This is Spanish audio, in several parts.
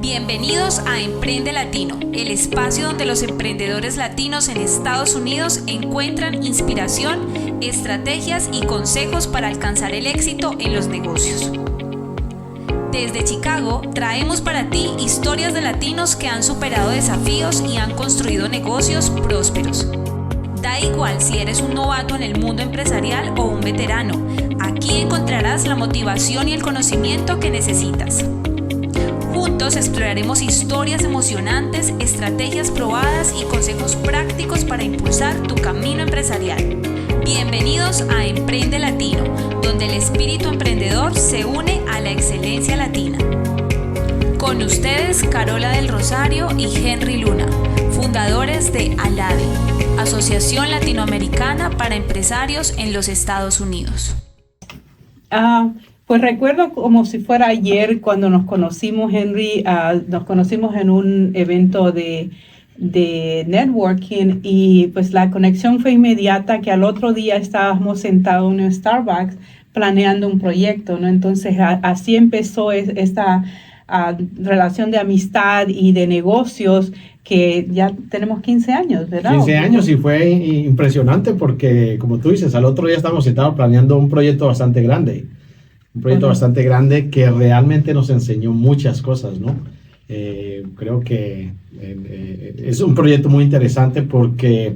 Bienvenidos a Emprende Latino, el espacio donde los emprendedores latinos en Estados Unidos encuentran inspiración, estrategias y consejos para alcanzar el éxito en los negocios. Desde Chicago traemos para ti historias de latinos que han superado desafíos y han construido negocios prósperos. Da igual si eres un novato en el mundo empresarial o un veterano, aquí encontrarás la motivación y el conocimiento que necesitas. Juntos exploraremos historias emocionantes, estrategias probadas y consejos prácticos para impulsar tu camino empresarial. Bienvenidos a Emprende Latino, donde el espíritu emprendedor se une a la excelencia latina. Con ustedes, Carola del Rosario y Henry Luna, fundadores de ALADE, Asociación Latinoamericana para Empresarios en los Estados Unidos. Pues recuerdo como si fuera ayer cuando nos conocimos, Henry. Nos conocimos en un evento de networking y pues la conexión fue inmediata, que al otro día estábamos sentados en un Starbucks planeando un proyecto, ¿no? Entonces así empezó esta relación de amistad y de negocios que ya tenemos 15 años, ¿verdad? 15 años y fue impresionante porque, como tú dices, al otro día estábamos sentados planeando un proyecto bastante grande. Un proyecto bastante grande que realmente nos enseñó muchas cosas, ¿no? Creo que es un proyecto muy interesante porque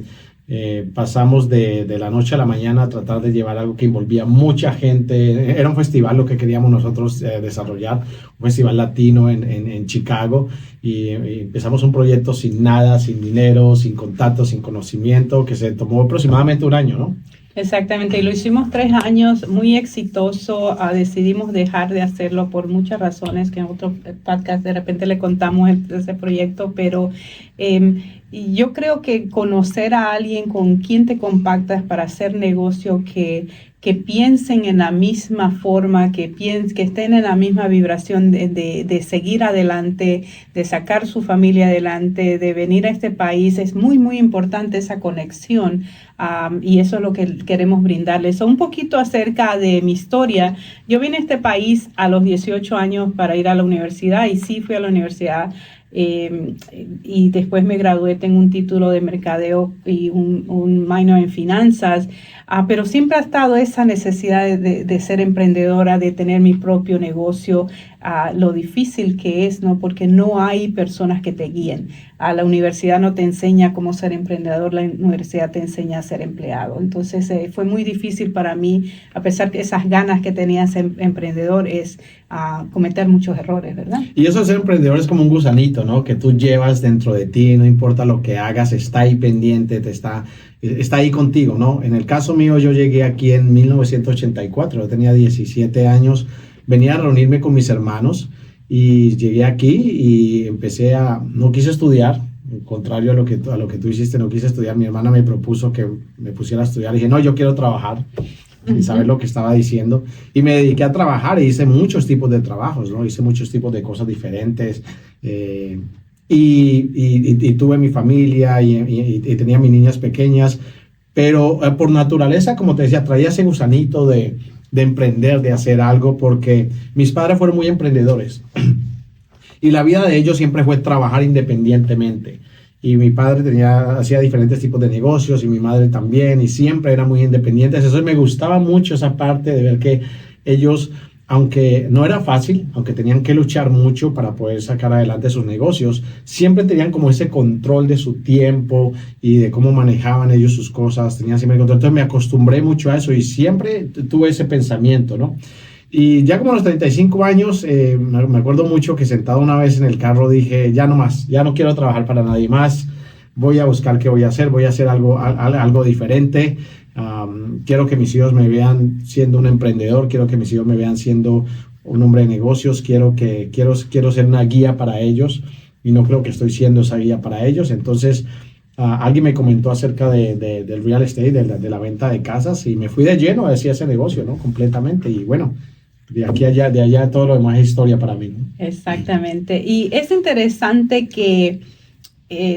pasamos de la noche a la mañana a tratar de llevar algo que envolvía mucha gente. Era un festival lo que queríamos nosotros desarrollar, un festival latino en Chicago, y empezamos un proyecto sin nada, sin dinero, sin contactos, sin conocimiento, que se tomó aproximadamente un año, ¿no? Exactamente, y lo hicimos 3 años, muy exitoso. Decidimos dejar de hacerlo por muchas razones, que en otro podcast de repente le contamos ese proyecto, pero yo creo que conocer a alguien con quien te compactas para hacer negocio, que piensen en la misma forma, que estén en la misma vibración de seguir adelante, de sacar su familia adelante, de venir a este país, es muy, muy importante esa conexión. Y eso es lo que queremos brindarles. Un poquito acerca de mi historia. Yo vine a este país a los 18 años para ir a la universidad, y sí fui a la universidad. Y después me gradué, tengo un título de mercadeo y un minor en finanzas, pero siempre ha estado esa necesidad de ser emprendedora, de tener mi propio negocio, lo difícil que es, ¿no? Porque no hay personas que te guíen. La universidad no te enseña cómo ser emprendedor, la universidad te enseña a ser empleado. Entonces fue muy difícil para mí, a pesar de esas ganas que tenía de ser emprendedor, es cometer muchos errores, ¿verdad? Y eso de ser emprendedor es como un gusanito, ¿no? Que tú llevas dentro de ti, no importa lo que hagas, está ahí pendiente, está ahí contigo, ¿no? En el caso mío, yo llegué aquí en 1984, yo tenía 17 años, venía a reunirme con mis hermanos y llegué aquí y no quise estudiar, contrario a lo que tú hiciste, no quise estudiar. Mi hermana me propuso que me pusiera a estudiar, y dije, no, yo quiero trabajar y saber lo que estaba diciendo, y me dediqué a trabajar, y hice muchos tipos de trabajos, ¿no? Hice muchos tipos de cosas diferentes, y tuve mi familia y tenía mis niñas pequeñas, pero por naturaleza, como te decía, traía ese gusanito de emprender, de hacer algo, porque mis padres fueron muy emprendedores y la vida de ellos siempre fue trabajar independientemente. Y mi padre hacía diferentes tipos de negocios, y mi madre también, y siempre eran muy independientes. Eso me gustaba mucho, esa parte de ver que ellos, aunque no era fácil, aunque tenían que luchar mucho para poder sacar adelante sus negocios, siempre tenían como ese control de su tiempo y de cómo manejaban ellos sus cosas, tenían siempre el control. Entonces me acostumbré mucho a eso y siempre tuve ese pensamiento, ¿no? Y ya como a los 35 años, me acuerdo mucho que sentado una vez en el carro dije, ya no más, ya no quiero trabajar para nadie más, voy a buscar qué voy a hacer algo diferente. Quiero que mis hijos me vean siendo un emprendedor, quiero que mis hijos me vean siendo un hombre de negocios, quiero ser una guía para ellos, y no creo que estoy siendo esa guía para ellos. Entonces alguien me comentó acerca del real estate, de la venta de casas, y me fui de lleno hacia ese negocio, ¿no? Completamente. Y bueno, de allá todo lo demás es historia para mí, ¿no? Exactamente. Y es interesante que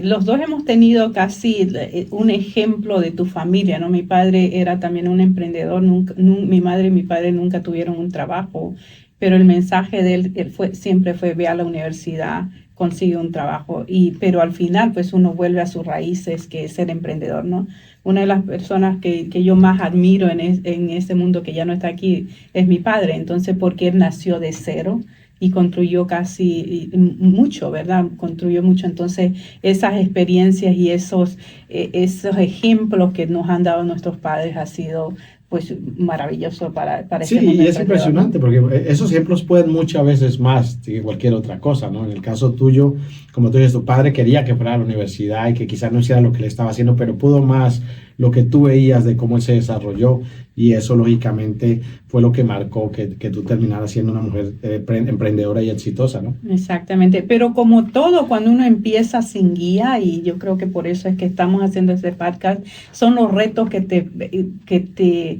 los dos hemos tenido casi un ejemplo de tu familia, ¿no? Mi padre era también un emprendedor, mi madre y mi padre nunca tuvieron un trabajo, pero el mensaje de él siempre fue: ve a la universidad, consigue un trabajo, pero al final pues uno vuelve a sus raíces, que es ser emprendedor, ¿no? Una de las personas que yo más admiro en este mundo, que ya no está aquí, es mi padre. Entonces, porque él nació de cero y construyó casi mucho, ¿verdad? Construyó mucho. Entonces, esas experiencias y esos ejemplos que nos han dado nuestros padres ha sido pues maravilloso para sí, ese y es impresionante, porque esos ejemplos pueden muchas veces más que cualquier otra cosa, ¿no? En el caso tuyo, como tú dices, tu padre quería que fuera a la universidad y que quizás no hiciera lo que le estaba haciendo, pero pudo más lo que tú veías de cómo él se desarrolló, y eso lógicamente fue lo que marcó que tú terminaras siendo una mujer emprendedora y exitosa, ¿no? Exactamente, pero como todo, cuando uno empieza sin guía, y yo creo que por eso es que estamos haciendo este podcast, son los retos que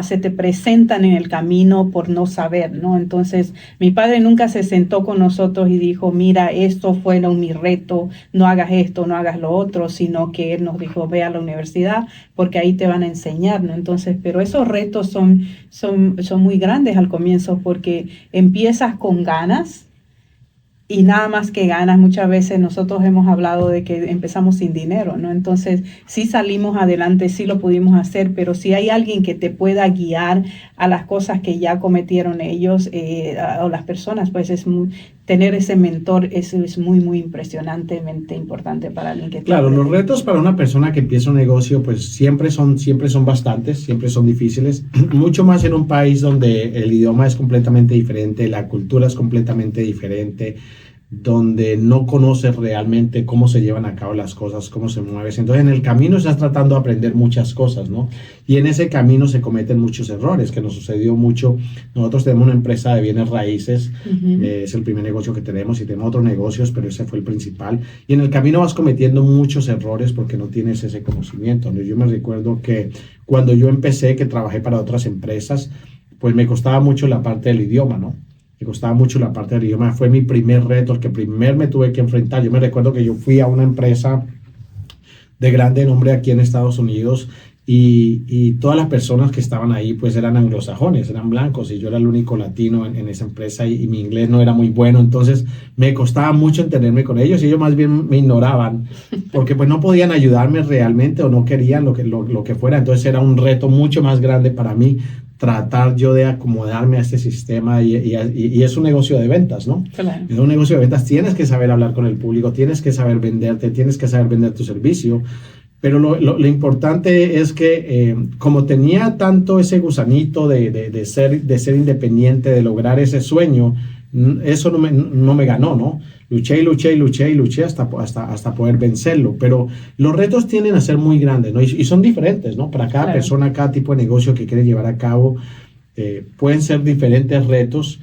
se te presentan en el camino por no saber, ¿no? Entonces, mi padre nunca se sentó con nosotros y dijo: mira, esto fue mi reto, no hagas esto, no hagas lo otro, sino que él nos dijo: ve a la universidad, porque ahí te van a enseñar, ¿no? Entonces, pero esos retos son muy grandes al comienzo, porque empiezas con ganas, y nada más que ganas. Muchas veces nosotros hemos hablado de que empezamos sin dinero, ¿no? Entonces, sí salimos adelante, sí lo pudimos hacer, pero si hay alguien que te pueda guiar a las cosas que ya cometieron ellos, o las personas, pues tener ese mentor es muy, muy impresionantemente importante para alguien que... Claro, los retos para una persona que empieza un negocio, pues siempre son bastantes, siempre son difíciles, mucho más en un país donde el idioma es completamente diferente, la cultura es completamente diferente, donde no conoces realmente cómo se llevan a cabo las cosas, cómo se mueves. Entonces, en el camino estás tratando de aprender muchas cosas, ¿no? Y en ese camino se cometen muchos errores, que nos sucedió mucho. Nosotros tenemos una empresa de bienes raíces, es el primer negocio que tenemos, y tenemos otros negocios, pero ese fue el principal. Y en el camino vas cometiendo muchos errores porque no tienes ese conocimiento, ¿no? Yo me recuerdo que cuando yo empecé, que trabajé para otras empresas, pues me costaba mucho la parte del idioma, ¿no? Me costaba mucho la parte del idioma. Fue mi primer reto, el que primero me tuve que enfrentar. Yo me recuerdo que yo fui a una empresa de grande nombre aquí en Estados Unidos, y todas las personas que estaban ahí pues eran anglosajones, eran blancos, y yo era el único latino en esa empresa, y mi inglés no era muy bueno. Entonces me costaba mucho entenderme con ellos, y ellos más bien me ignoraban porque pues no podían ayudarme realmente, o no querían lo que fuera. Entonces era un reto mucho más grande para mí tratar yo de acomodarme a este sistema, y es un negocio de ventas, ¿no? Claro. Es un negocio de ventas, tienes que saber hablar con el público, tienes que saber venderte, tienes que saber vender tu servicio, pero lo importante es que como tenía tanto ese gusanito de ser independiente, de lograr ese sueño, eso no me ganó, ¿no? Luché hasta poder vencerlo, pero los retos tienden a ser muy grandes, ¿no? Y son diferentes, ¿no? Para cada persona, cada tipo de negocio que quiere llevar a cabo, pueden ser diferentes retos,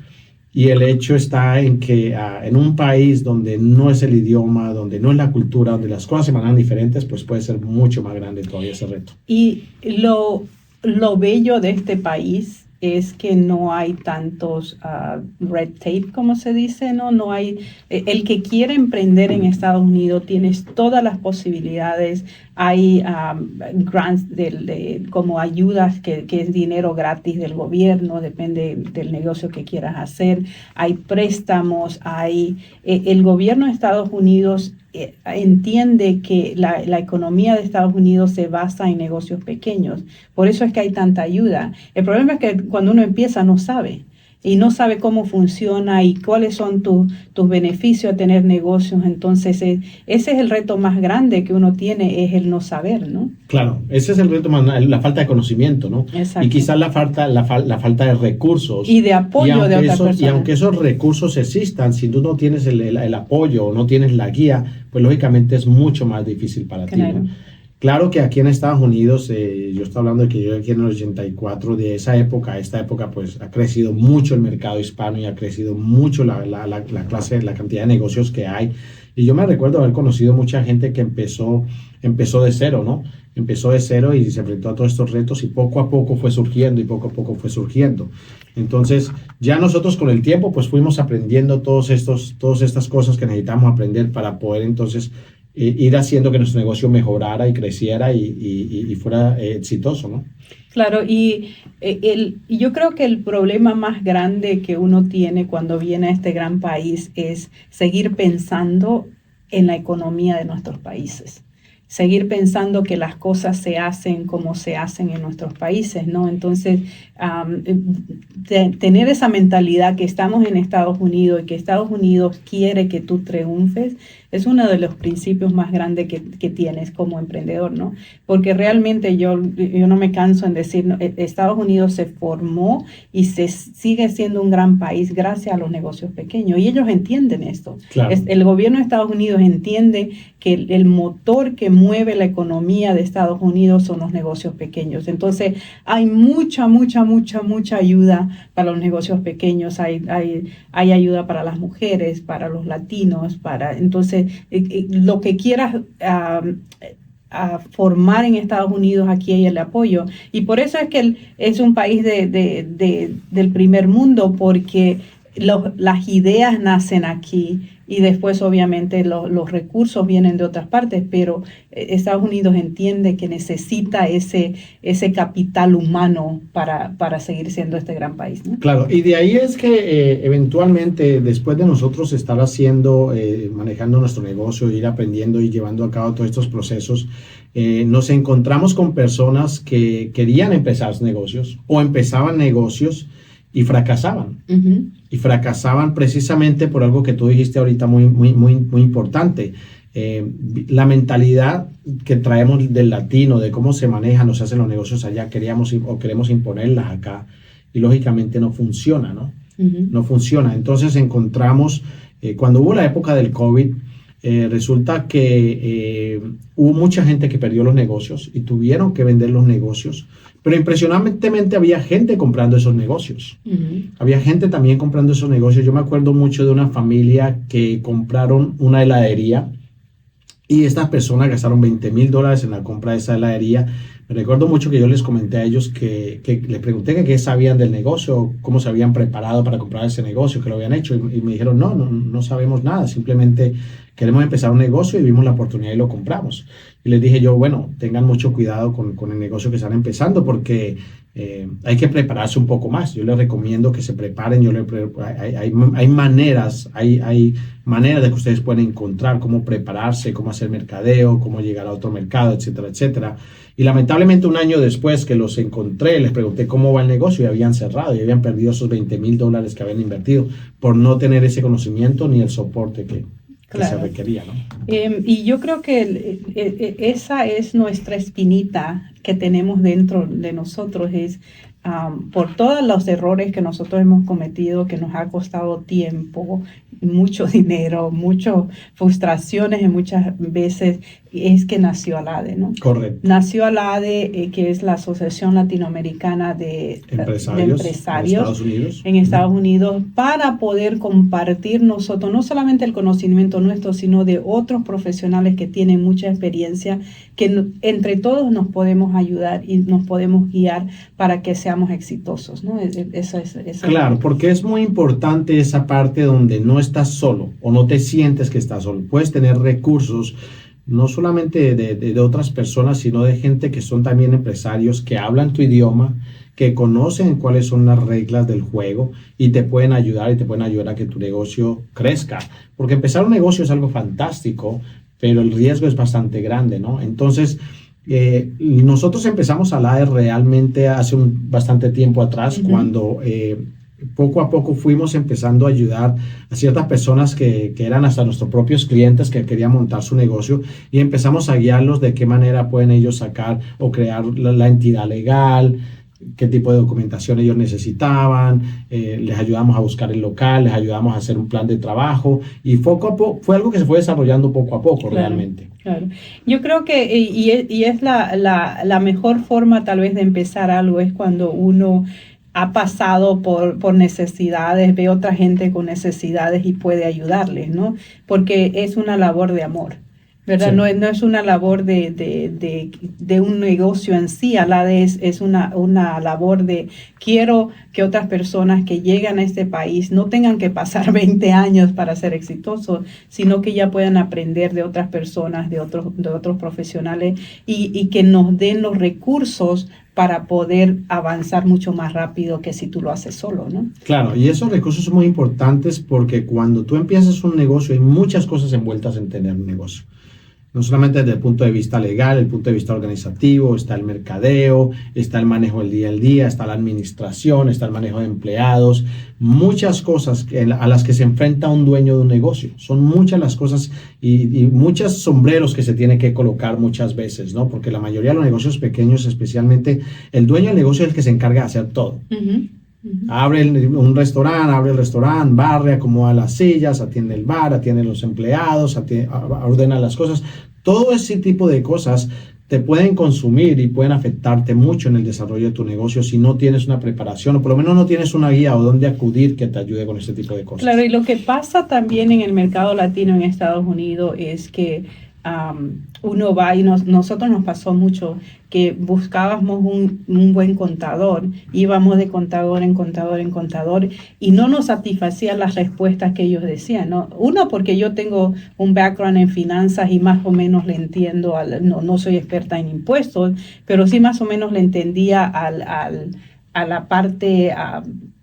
y el hecho está en que en un país donde no es el idioma, donde no es la cultura, donde las cosas se manejan diferentes, pues puede ser mucho más grande todavía ese reto. Y lo bello de este país es que no hay tantos red tape, como se dice, ¿no? No hay, el que quiere emprender en Estados Unidos, tienes todas las posibilidades. Hay grants como ayudas, que es dinero gratis del gobierno, depende del negocio que quieras hacer. Hay préstamos, el gobierno de Estados Unidos entiende que la economía de Estados Unidos se basa en negocios pequeños. Por eso es que hay tanta ayuda. El problema es que cuando uno empieza no sabe. Y no sabe cómo funciona y cuáles son tus beneficios a tener negocios. Entonces, ese es el reto más grande que uno tiene, es el no saber, ¿no? Claro, ese es el reto más grande, la falta de conocimiento, ¿no? Exacto. Y quizás la falta de recursos. Y de apoyo de otras personas. Y aunque esos recursos existan, si tú no tienes el apoyo o no tienes la guía, pues lógicamente es mucho más difícil para ti, ¿no? Claro que aquí en Estados Unidos, yo estoy hablando de que yo aquí en el 84, de esa época a esta época, pues ha crecido mucho el mercado hispano, y ha crecido mucho la cantidad de negocios que hay. Y yo me recuerdo haber conocido mucha gente que empezó de cero, ¿no? Empezó de cero y se enfrentó a todos estos retos, y poco a poco fue surgiendo, Entonces, ya nosotros con el tiempo, pues fuimos aprendiendo todas estas cosas que necesitamos aprender para poder entonces ir haciendo que nuestro negocio mejorara y creciera y fuera exitoso, ¿no? Claro, y yo creo que el problema más grande que uno tiene cuando viene a este gran país es seguir pensando en la economía de nuestros países. Seguir pensando que las cosas se hacen como se hacen en nuestros países, ¿no? Entonces, tener esa mentalidad que estamos en Estados Unidos y que Estados Unidos quiere que tú triunfes es uno de los principios más grandes que tienes como emprendedor, ¿no? Porque realmente yo no me canso en decir, ¿no? Estados Unidos se formó y se sigue siendo un gran país gracias a los negocios pequeños. Y ellos entienden esto. Claro. El gobierno de Estados Unidos entiende que el motor que mueve la economía de Estados Unidos son los negocios pequeños. Entonces, hay mucha ayuda para los negocios pequeños. Hay ayuda para las mujeres, para los latinos, entonces, lo que quieras a formar en Estados Unidos, aquí hay el apoyo. Y por eso es que es un país del primer mundo, porque las ideas nacen aquí y después obviamente los recursos vienen de otras partes, pero Estados Unidos entiende que necesita ese capital humano para seguir siendo este gran país, ¿no? Claro, y de ahí es que eventualmente, después de nosotros estar manejando nuestro negocio, ir aprendiendo y llevando a cabo todos estos procesos, nos encontramos con personas que querían empezar negocios o empezaban negocios y fracasaban. Uh-huh. Y fracasaban precisamente por algo que tú dijiste ahorita muy importante. La mentalidad que traemos del latino, de cómo se manejan o se hacen los negocios allá, queremos imponerlas acá y lógicamente no funciona, ¿no? Uh-huh. No funciona. Entonces encontramos, cuando hubo la época del COVID, resulta que hubo mucha gente que perdió los negocios y tuvieron que vender los negocios, pero impresionantemente había gente comprando esos negocios. Uh-huh. Había gente también comprando esos negocios. Yo me acuerdo mucho de una familia que compraron una heladería y estas personas gastaron $20,000 en la compra de esa heladería. Me recuerdo mucho que yo les comenté a ellos que les pregunté que qué sabían del negocio, cómo se habían preparado para comprar ese negocio, que lo habían hecho, y me dijeron, no sabemos nada, simplemente queremos empezar un negocio y vimos la oportunidad y lo compramos. Y les dije yo, bueno, tengan mucho cuidado con el negocio que están empezando, porque hay que prepararse un poco más. Yo les recomiendo que se preparen. Hay maneras de que ustedes pueden encontrar cómo prepararse, cómo hacer mercadeo, cómo llegar a otro mercado, etcétera, etcétera. Y lamentablemente un año después que los encontré, les pregunté cómo va el negocio y habían cerrado y habían perdido esos $20,000 que habían invertido por no tener ese conocimiento ni el soporte que se requería, ¿no? Y yo creo que esa es nuestra espinita que tenemos dentro de nosotros, es por todos los errores que nosotros hemos cometido, que nos ha costado tiempo, mucho dinero, muchas frustraciones y muchas veces, es que nació ALADE, ¿no? Correcto. Nació ALADE, que es la Asociación Latinoamericana de Empresarios en Estados Unidos, para poder compartir nosotros, no solamente el conocimiento nuestro, sino de otros profesionales que tienen mucha experiencia, que entre todos nos podemos ayudar y nos podemos guiar para que seamos exitosos, ¿no? Eso claro, porque es muy importante esa parte donde no estás solo o no te sientes que estás solo. Puedes tener recursos, no solamente de otras personas, sino de gente que son también empresarios, que hablan tu idioma, que conocen cuáles son las reglas del juego y te pueden ayudar a que tu negocio crezca. Porque empezar un negocio es algo fantástico, pero el riesgo es bastante grande, ¿no? Entonces, nosotros empezamos ALADE realmente hace bastante tiempo atrás, uh-huh. Cuando poco a poco fuimos empezando a ayudar a ciertas personas que eran hasta nuestros propios clientes que querían montar su negocio, y empezamos a guiarlos de qué manera pueden ellos sacar o crear la entidad legal, qué tipo de documentación ellos necesitaban, les ayudamos a buscar el local, les ayudamos a hacer un plan de trabajo, y poco a poco fue algo que se fue desarrollando poco a poco. Claro, realmente. Claro. Yo creo que y es la mejor forma tal vez de empezar algo, es cuando uno ha pasado por necesidades, ve otra gente con necesidades y puede ayudarles, ¿no? Porque es una labor de amor. ¿verdad? Sí. No es una labor de un negocio en sí, ALADE es una labor de quiero que otras personas que llegan a este país no tengan que pasar 20 años para ser exitosos, sino que ya puedan aprender de otras personas, de otros profesionales y que nos den los recursos para poder avanzar mucho más rápido que si tú lo haces solo, ¿no? Claro, y esos recursos son muy importantes porque cuando tú empiezas un negocio hay muchas cosas envueltas en tener un negocio. No solamente desde el punto de vista legal, el punto de vista organizativo, está el mercadeo, está el manejo del día al día, está la administración, está el manejo de empleados, muchas cosas a las que se enfrenta un dueño de un negocio. Son muchas las cosas y muchos sombreros que se tiene que colocar muchas veces, ¿no? Porque la mayoría de los negocios pequeños, especialmente, el dueño del negocio es el que se encarga de hacer todo. Uh-huh. Abre un restaurante, abre el restaurante, barre, acomoda las sillas, atiende el bar, atiende los empleados, ordena las cosas. Todo ese tipo de cosas te pueden consumir y pueden afectarte mucho en el desarrollo de tu negocio si no tienes una preparación o por lo menos no tienes una guía o dónde acudir que te ayude con ese tipo de cosas. Claro, y lo que pasa también en el mercado latino en Estados Unidos es que uno va y nosotros nos pasó mucho que buscábamos un buen contador, íbamos de contador en contador en contador y no nos satisfacían las respuestas que ellos decían, ¿no? Uno, porque yo tengo un background en finanzas y más o menos le entiendo, no soy experta en impuestos, pero sí más o menos le entendía a la parte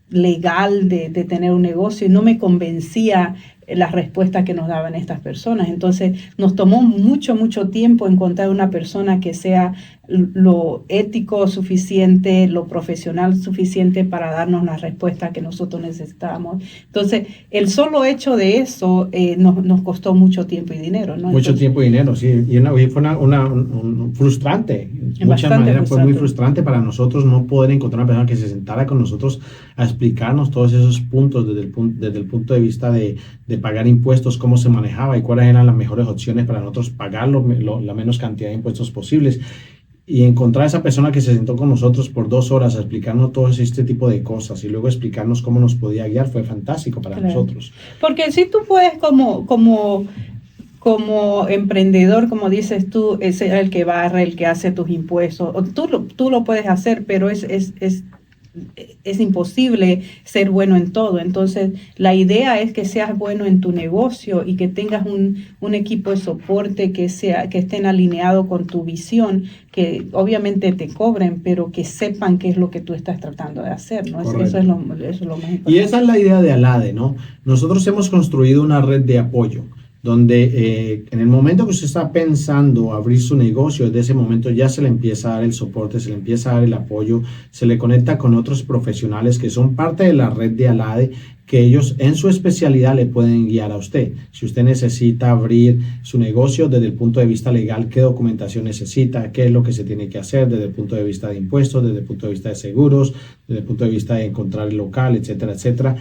legal de tener un negocio y no me convencía las respuestas que nos daban estas personas. Entonces nos tomó mucho tiempo encontrar una persona que sea lo ético suficiente, lo profesional suficiente para darnos la respuesta que nosotros necesitábamos. Entonces el solo hecho de eso nos costó mucho tiempo y dinero, ¿no? Mucho tiempo y dinero, sí. Y fue un frustrante. En muchas maneras fue muy frustrante para nosotros no poder encontrar una persona que se sentara con nosotros a explicarnos todos esos puntos desde el punto de vista de pagar impuestos, cómo se manejaba y cuáles eran las mejores opciones para nosotros pagar la menos cantidad de impuestos posibles. Y encontrar a esa persona que se sentó con nosotros por 2 horas a explicarnos todo este tipo de cosas y luego explicarnos cómo nos podía guiar fue fantástico para nosotros. Porque si tú puedes como emprendedor, como dices tú, es el que barre, el que hace tus impuestos, tú lo puedes hacer, pero es imposible ser bueno en todo. Entonces, la idea es que seas bueno en tu negocio y que tengas un equipo de soporte que estén alineados con tu visión, que obviamente te cobren, pero que sepan qué es lo que tú estás tratando de hacer, ¿no? Eso es lo más importante. Y esa es la idea de ALADE, ¿no? Nosotros hemos construido una red de apoyo donde en el momento que usted está pensando abrir su negocio, desde ese momento ya se le empieza a dar el soporte, se le empieza a dar el apoyo, se le conecta con otros profesionales que son parte de la red de ALADE, que ellos en su especialidad le pueden guiar a usted. Si usted necesita abrir su negocio desde el punto de vista legal, qué documentación necesita, qué es lo que se tiene que hacer desde el punto de vista de impuestos, desde el punto de vista de seguros, desde el punto de vista de encontrar el local, etcétera, etcétera.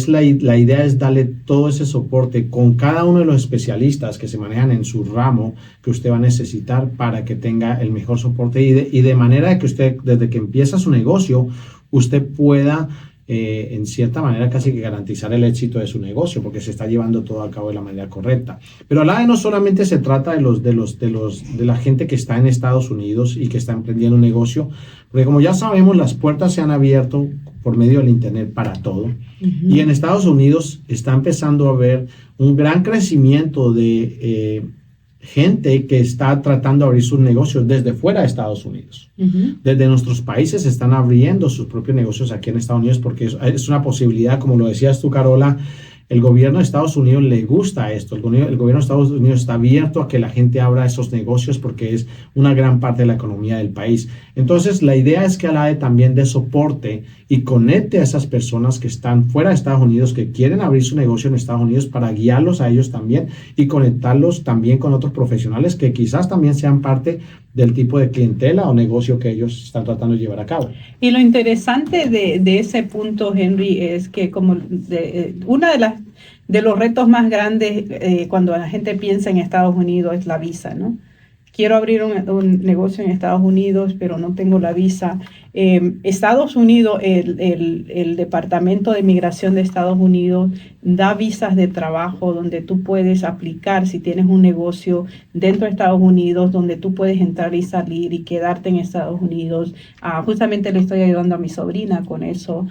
La idea es darle todo ese soporte con cada uno de los especialistas que se manejan en su ramo que usted va a necesitar para que tenga el mejor soporte y de manera que usted, desde que empieza su negocio, usted pueda en cierta manera casi que garantizar el éxito de su negocio porque se está llevando todo a cabo de la manera correcta. Pero ALADE no solamente se trata de la gente que está en Estados Unidos y que está emprendiendo un negocio, porque como ya sabemos, las puertas se han abierto por medio del internet para todo. Uh-huh. Y en Estados Unidos está empezando a haber un gran crecimiento de gente que está tratando de abrir sus negocios desde fuera de Estados Unidos. Uh-huh. Desde nuestros países están abriendo sus propios negocios aquí en Estados Unidos porque es una posibilidad, como lo decías tú, Carola. El gobierno de Estados Unidos le gusta esto. El gobierno de Estados Unidos está abierto a que la gente abra esos negocios porque es una gran parte de la economía del país. Entonces, la idea es que ALADE también dé soporte y conecte a esas personas que están fuera de Estados Unidos, que quieren abrir su negocio en Estados Unidos para guiarlos a ellos también y conectarlos también con otros profesionales que quizás también sean parte del tipo de clientela o negocio que ellos están tratando de llevar a cabo. Y lo interesante de ese punto, Henry, es que una de los retos más grandes cuando la gente piensa en Estados Unidos es la visa, ¿no? Quiero abrir un negocio en Estados Unidos, pero no tengo la visa. Estados Unidos, el Departamento de Migración de Estados Unidos da visas de trabajo donde tú puedes aplicar si tienes un negocio dentro de Estados Unidos, donde tú puedes entrar y salir y quedarte en Estados Unidos. Justamente le estoy ayudando a mi sobrina con eso.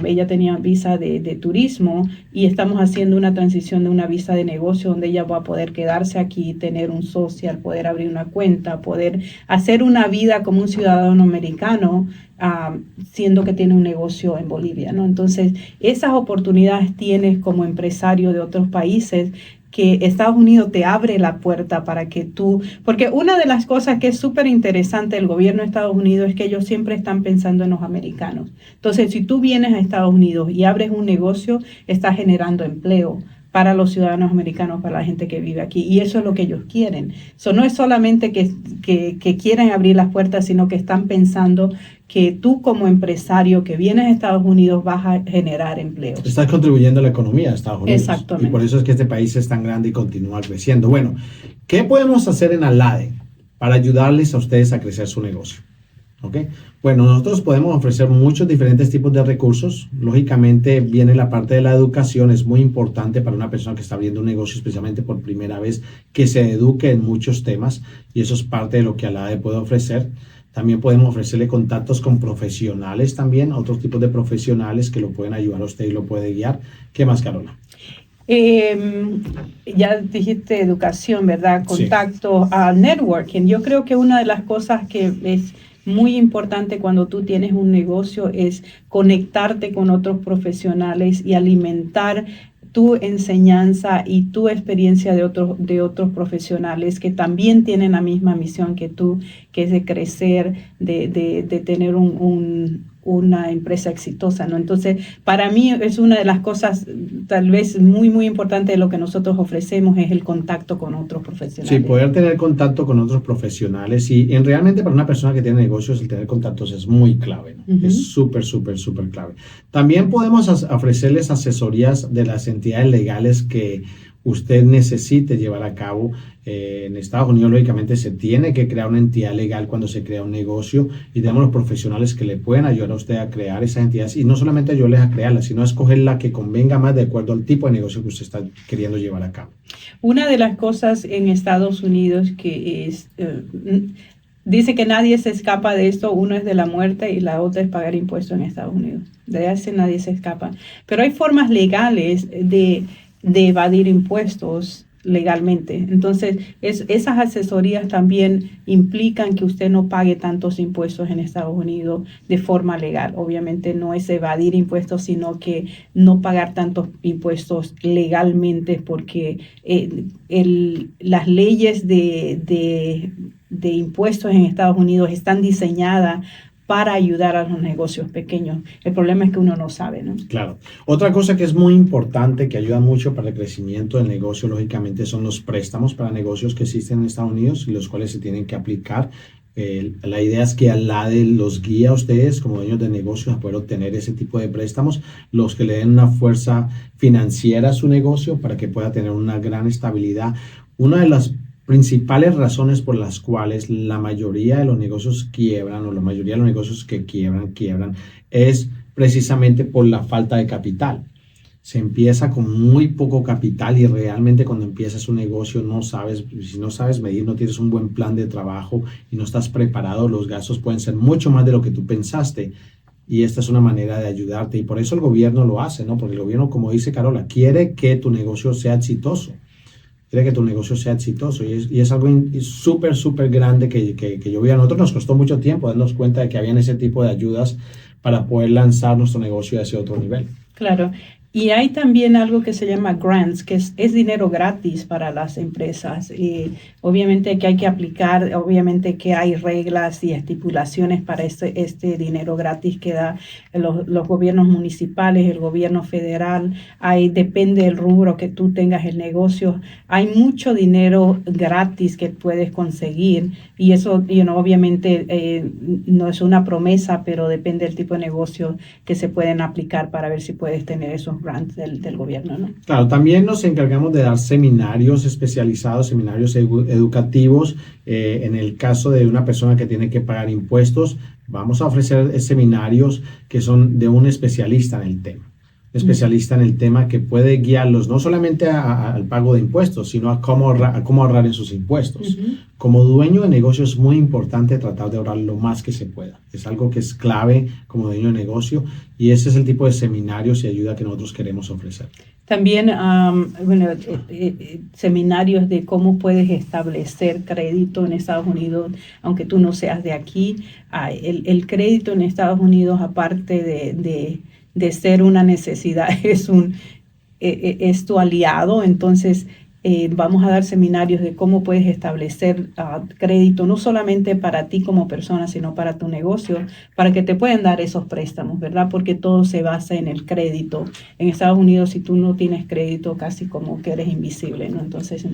Ella tenía visa de turismo y estamos haciendo una transición de una visa de negocio donde ella va a poder quedarse aquí, tener un social, poder abrir una cuenta, poder hacer una vida como un ciudadano americano, siendo que tiene un negocio en Bolivia, ¿no? Entonces, esas oportunidades tienes como empresario de otros países, que Estados Unidos te abre la puerta para que tú, porque una de las cosas que es súper interesante del gobierno de Estados Unidos es que ellos siempre están pensando en los americanos. Entonces, si tú vienes a Estados Unidos y abres un negocio, estás generando empleo para los ciudadanos americanos, para la gente que vive aquí. Y eso es lo que ellos quieren. Eso no es solamente que quieran abrir las puertas, sino que están pensando que tú como empresario que vienes a Estados Unidos vas a generar empleos. Estás contribuyendo a la economía de Estados Unidos. Exactamente. Y por eso es que este país es tan grande y continúa creciendo. Bueno, ¿qué podemos hacer en ALADE para ayudarles a ustedes a crecer su negocio? ¿Okay? Bueno, nosotros podemos ofrecer muchos diferentes tipos de recursos. Lógicamente viene la parte de la educación. Es muy importante para una persona que está abriendo un negocio, especialmente por primera vez, que se eduque en muchos temas, y eso es parte de lo que ALADE puede ofrecer. También podemos ofrecerle contactos con profesionales también, otros tipos de profesionales que lo pueden ayudar a usted y lo puede guiar. ¿Qué más, Carola? Ya dijiste educación, ¿verdad? Contacto, sí. Networking. Yo creo que una de las cosas que es muy importante cuando tú tienes un negocio es conectarte con otros profesionales y alimentar tu enseñanza y tu experiencia de otros profesionales que también tienen la misma misión que tú, que es de crecer, de tener una empresa exitosa, ¿no? Entonces, para mí es una de las cosas tal vez muy, muy importante de lo que nosotros ofrecemos, es el contacto con otros profesionales. Sí, poder tener contacto con otros profesionales, y realmente para una persona que tiene negocios el tener contactos es muy clave, ¿no? Es súper, súper, súper clave. También podemos ofrecerles asesorías de las entidades legales que usted necesite llevar a cabo. En Estados Unidos, lógicamente, se tiene que crear una entidad legal cuando se crea un negocio, y tenemos los profesionales que le pueden ayudar a usted a crear esas entidades, y no solamente ayudarles a crearlas, sino a escoger la que convenga más de acuerdo al tipo de negocio que usted está queriendo llevar a cabo. Una de las cosas en Estados Unidos que es... dice que nadie se escapa de esto. Uno es de la muerte y la otra es pagar impuestos en Estados Unidos. De eso nadie se escapa. Pero hay formas legales de evadir impuestos legalmente. Entonces, esas asesorías también implican que usted no pague tantos impuestos en Estados Unidos de forma legal. Obviamente no es evadir impuestos, sino que no pagar tantos impuestos legalmente, porque las leyes de impuestos en Estados Unidos están diseñadas para ayudar a los negocios pequeños. El problema es que uno no sabe, ¿no? Claro. Otra cosa que es muy importante, que ayuda mucho para el crecimiento del negocio, lógicamente, son los préstamos para negocios que existen en Estados Unidos y los cuales se tienen que aplicar. La idea es que ALADE los guía a ustedes como dueños de negocios a poder obtener ese tipo de préstamos, los que le den una fuerza financiera a su negocio para que pueda tener una gran estabilidad. Una de las principales razones por las cuales la mayoría de los negocios quiebran, o la mayoría de los negocios que quiebran, es precisamente por la falta de capital. Se empieza con muy poco capital, y realmente cuando empiezas un negocio si no sabes medir, no tienes un buen plan de trabajo y no estás preparado, los gastos pueden ser mucho más de lo que tú pensaste. Y esta es una manera de ayudarte, y por eso el gobierno lo hace, ¿no? Porque el gobierno, como dice Carola, quiere que tu negocio sea exitoso. Quiere que tu negocio sea exitoso, y es algo súper, súper grande que yo vi. A nosotros nos costó mucho tiempo darnos cuenta de que habían ese tipo de ayudas para poder lanzar nuestro negocio a ese otro nivel. Claro. Y hay también algo que se llama grants, que es dinero gratis para las empresas. Y obviamente que hay que aplicar, obviamente que hay reglas y estipulaciones para este dinero gratis que da los gobiernos municipales, el gobierno federal. Depende del rubro que tú tengas el negocio. Hay mucho dinero gratis que puedes conseguir, y eso, obviamente no es una promesa, pero depende del tipo de negocio que se pueden aplicar para ver si puedes tener esos grant del gobierno, ¿no? Claro, también nos encargamos de dar seminarios especializados, seminarios educativos. En el caso de una persona que tiene que pagar impuestos, vamos a ofrecer seminarios que son de un especialista en el tema. Especialista en el tema que puede guiarlos no solamente al pago de impuestos, sino a cómo ahorrar en sus impuestos. Como dueño de negocio es muy importante tratar de ahorrar lo más que se pueda. Es algo que es clave como dueño de negocio y ese es el tipo de seminarios y ayuda que nosotros queremos ofrecer. También, seminarios de cómo puedes establecer crédito en Estados Unidos, aunque tú no seas de aquí. El crédito en Estados Unidos, aparte de ser una necesidad, es tu aliado. Entonces, vamos a dar seminarios de cómo puedes establecer crédito, no solamente para ti como persona, sino para tu negocio, para que te puedan dar esos préstamos, ¿verdad? Porque todo se basa en el crédito. En Estados Unidos, si tú no tienes crédito, casi como que eres invisible, ¿no? Entonces,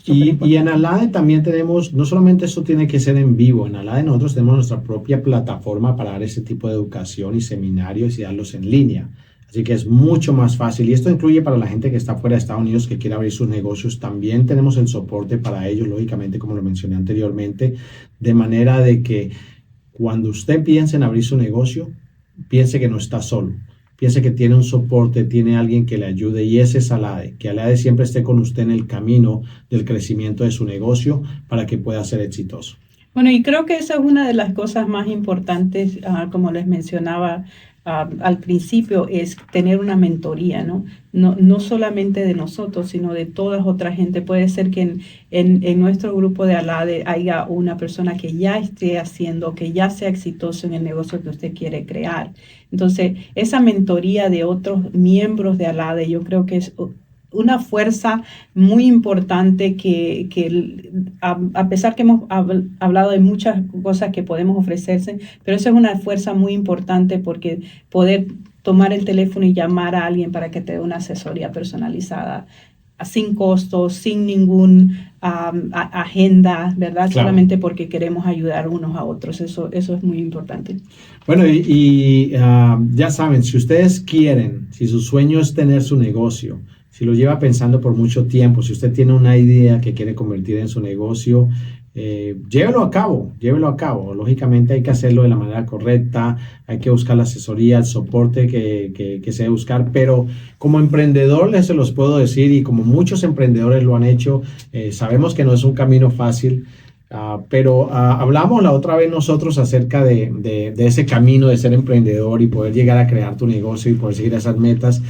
y en ALADE también tenemos, no solamente eso tiene que ser en vivo, en ALADE nosotros tenemos nuestra propia plataforma para dar ese tipo de educación y seminarios y darlos en línea. Así que es mucho más fácil y esto incluye para la gente que está fuera de Estados Unidos que quiere abrir sus negocios. También tenemos el soporte para ellos, lógicamente, como lo mencioné anteriormente, de manera de que cuando usted piense en abrir su negocio, piense que no está solo. Piense que tiene un soporte, tiene alguien que le ayude y ese es ALADE, que ALADE siempre esté con usted en el camino del crecimiento de su negocio para que pueda ser exitoso. Bueno, y creo que esa es una de las cosas más importantes, como les mencionaba al principio, es tener una mentoría, ¿no? No solamente de nosotros, sino de toda otra gente. Puede ser que en nuestro grupo de ALADE haya una persona que ya esté haciendo, que ya sea exitoso en el negocio que usted quiere crear. Entonces, esa mentoría de otros miembros de ALADE, yo creo que es una fuerza muy importante que a pesar que hemos hablado de muchas cosas que podemos ofrecerse, pero esa es una fuerza muy importante porque poder tomar el teléfono y llamar a alguien para que te dé una asesoría personalizada sin costos, sin ningún agenda, ¿verdad? Claro. Solamente porque queremos ayudar unos a otros. Eso es muy importante. Bueno, y ya saben, si ustedes quieren, si su sueño es tener su negocio, si lo lleva pensando por mucho tiempo, si usted tiene una idea que quiere convertir en su negocio, llévelo a cabo. Lógicamente hay que hacerlo de la manera correcta, hay que buscar la asesoría, el soporte que se debe buscar, pero como emprendedor les se los puedo decir y como muchos emprendedores lo han hecho, sabemos que no es un camino fácil, pero hablamos la otra vez nosotros acerca de ese camino de ser emprendedor y poder llegar a crear tu negocio y poder seguir esas metas.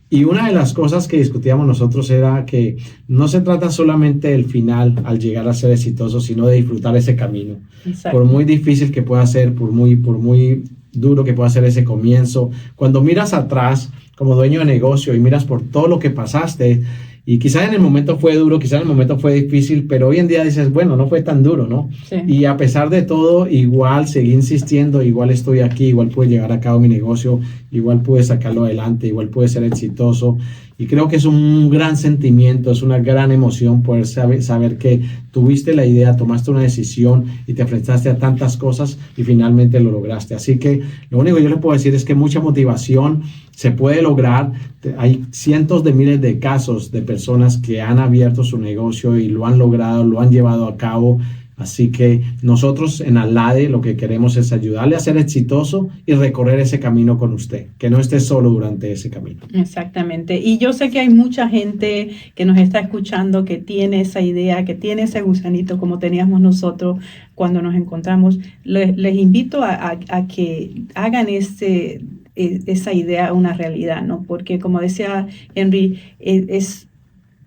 Y una de las cosas que discutíamos nosotros era que no se trata solamente del final al llegar a ser exitoso, sino de disfrutar ese camino. Exacto. Por muy difícil que pueda ser, por muy duro que pueda ser ese comienzo, cuando miras atrás como dueño de negocio y miras por todo lo que pasaste, y quizás en el momento fue duro, quizás en el momento fue difícil, pero hoy en día dices, bueno, no fue tan duro, ¿no? Sí. Y a pesar de todo, igual seguí insistiendo, igual estoy aquí, igual pude llevar a cabo mi negocio, igual pude sacarlo adelante, igual pude ser exitoso. Y creo que es un gran sentimiento, es una gran emoción poder saber que tuviste la idea, tomaste una decisión y te enfrentaste a tantas cosas y finalmente lo lograste. Así que lo único que yo les puedo decir es que mucha motivación se puede lograr. Hay cientos de miles de casos de personas que han abierto su negocio y lo han logrado, lo han llevado a cabo. Así que nosotros en ALADE lo que queremos es ayudarle a ser exitoso y recorrer ese camino con usted, que no esté solo durante ese camino. Exactamente. Y yo sé que hay mucha gente que nos está escuchando que tiene esa idea, que tiene ese gusanito como teníamos nosotros cuando nos encontramos. Les invito a que hagan esa idea una realidad, ¿no? Porque como decía Henry, es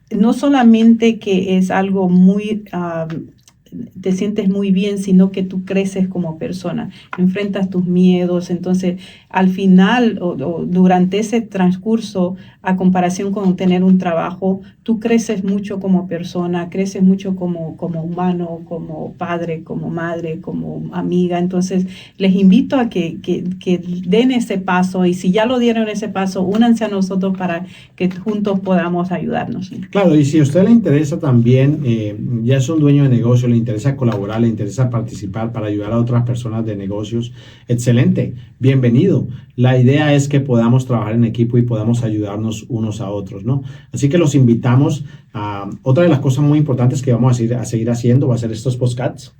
no solamente que es algo muy... te sientes muy bien, sino que tú creces como persona, enfrentas tus miedos. Entonces al final o durante ese transcurso, a comparación con tener un trabajo, tú creces mucho como persona, creces mucho como humano, como padre, como madre, como amiga. Entonces les invito a que den ese paso, y si ya lo dieron ese paso, únanse a nosotros para que juntos podamos ayudarnos. Claro, y si a usted le interesa también, ya es un dueño de negocio, le interesa colaborar, le interesa participar para ayudar a otras personas de negocios, excelente, bienvenido. La idea es que podamos trabajar en equipo y podamos ayudarnos unos a otros, ¿no? Así que los invitamos a otra de las cosas muy importantes que vamos a seguir haciendo va a ser estos podcasts.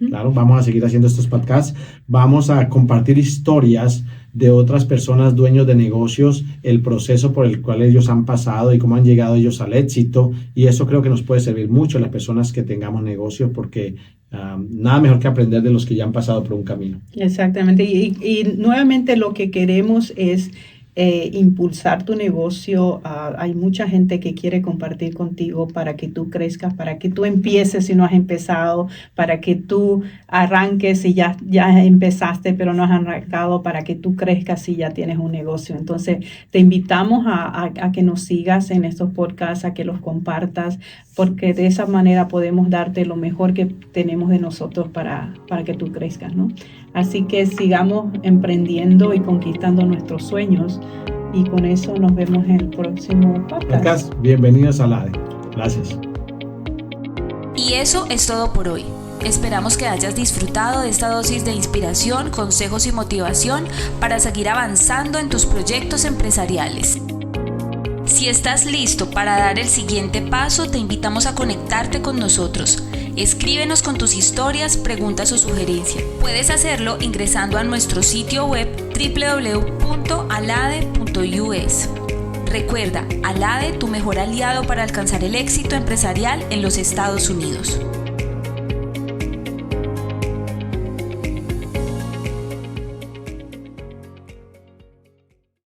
Claro, vamos a seguir haciendo estos podcasts. Vamos a compartir historias de otras personas, dueños de negocios, el proceso por el cual ellos han pasado y cómo han llegado ellos al éxito. Y eso creo que nos puede servir mucho a las personas que tengamos negocios, porque nada mejor que aprender de los que ya han pasado por un camino. Exactamente. Y nuevamente lo que queremos es impulsar tu negocio. Hay mucha gente que quiere compartir contigo para que tú crezcas, para que tú empieces si no has empezado, para que tú arranques si ya empezaste pero no has arrancado, para que tú crezcas si ya tienes un negocio. Entonces te invitamos a que nos sigas en estos podcasts, a que los compartas, porque de esa manera podemos darte lo mejor que tenemos de nosotros para que tú crezcas, ¿no? Así que sigamos emprendiendo y conquistando nuestros sueños. Y con eso nos vemos en el próximo podcast. Bienvenidos a ALADE. Gracias. Y eso es todo por hoy. Esperamos que hayas disfrutado de esta dosis de inspiración, consejos y motivación para seguir avanzando en tus proyectos empresariales. Si estás listo para dar el siguiente paso, te invitamos a conectarte con nosotros. Escríbenos con tus historias, preguntas o sugerencias. Puedes hacerlo ingresando a nuestro sitio web www.alade.us. Recuerda, ALADE, tu mejor aliado para alcanzar el éxito empresarial en los Estados Unidos.